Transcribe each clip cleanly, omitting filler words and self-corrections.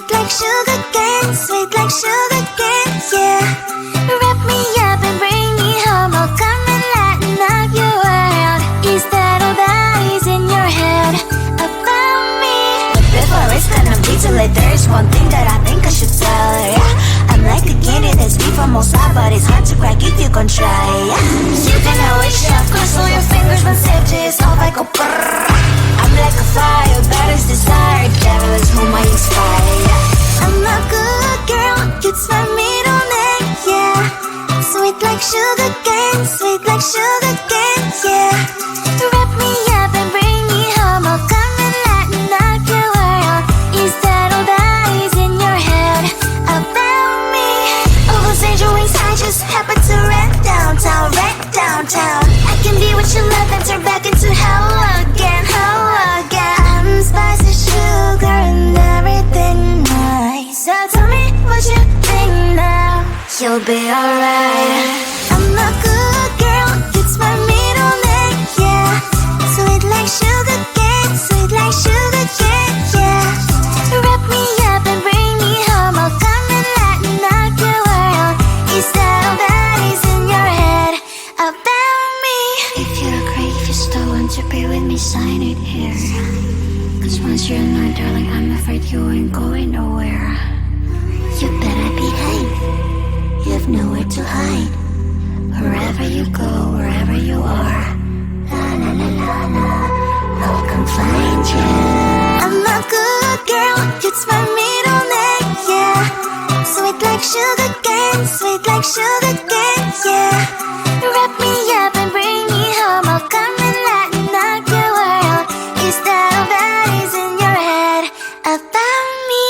Sweet like sugar cane, sweet like sugar cane, yeah. Wrap me up and bring me home, I'll come and lighten up your world. Is that all that is in your head about me? But before it's gonna be too late, there's one thing that I think I should tell her, yeah. I'm like a candy that's sweet from outside, but it's hard to crack if you can try, yeah. You can always shove, cross all your fingers when safety is off, I go brrrr. I'm like a fire, that is desire, devil is whom I inspire, yeah. I'm a good girl, it's my middle name, yeah. Sweet like sugar cane, sweet like sugar cane, yeah. Wrap me up and bring me home, I'll come and lighten up your world. Is that all that is in your head about me? All those angel wings I just happen to rent downtown, rent downtown. I can be what you love and turn back into hell again, hell again. I'm spicy sugar and everything nice. So tell me what you think now, you'll be alright. I'm a good girl, it's my middle name, yeah. Sweet like sugar cane, sweet like sugar cane, yeah. Wrap me up and bring me home, I'll come and lighten up your world. Is that all that is in your head about me? If you're a creep, you still want to be with me, sign it here. Cause once you're in line, darling, I'm afraid you ain't going nowhere. You better behave, you have nowhere to hide. Wherever you go, wherever you are, la la la la la, I'll come find you. I'm a good girl, it's my middle name, yeah. Sweet like sugar cane, sweet like sugar cane, yeah. Wrap me up and bring me home, I'll come and lighten up your world. Is that all that is in your head about me?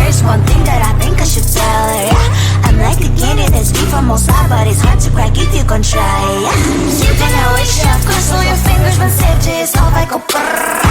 there's one thing that I think I should tell her, yeah. I'm like a candy that's deep from most side, but it's hard to crack if you can try, yeah. You can always shove, cross all your fingers when safety is off, I go brrrr.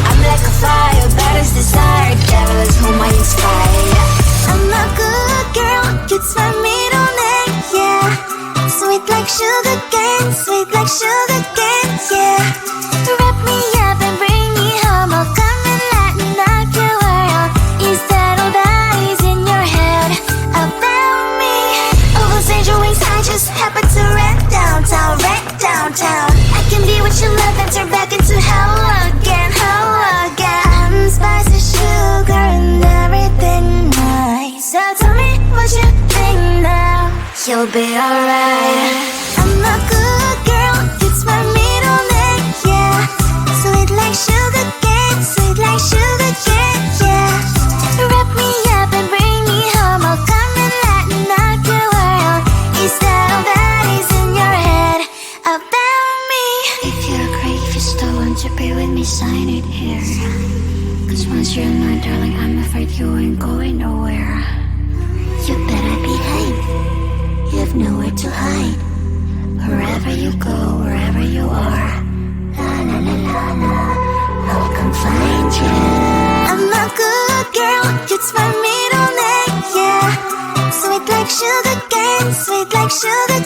I'm like a fire, bad as desire, devil is whom I inspire, yeah. I'm a good girl, cute smart middle name, yeah. Sweet like sugar cane, sweet like sugar cane, yeah. Wrap me up and bring me home, I'll come and lighten up your world. Is that all that is in your head about me? Overstage your wings, I just happen to rent downtown, I can be what you love and turn back into hell again, I'm spicy sugar and everything nice. So tell me what you think now, you'll be alright. I'm a good girl, it's my middle name, yeah. Sweet like sugar cane, sweet like sugar cane, yeah. Wrap me up and bring me home, I'll come and lighten up your world. Is that all that is in your head about me? If you're a crayfish, don't want to be with me, sign it here. Cause once you're mine, darling, I'm afraid you ain't going nowhere. You better behave, you have nowhere to hide. Wherever you go, wherever you are, la la la la la, I'll come find you. I'm a good girl, it's my middle name, yeah. Sweet like sugar cane, sweet like sugar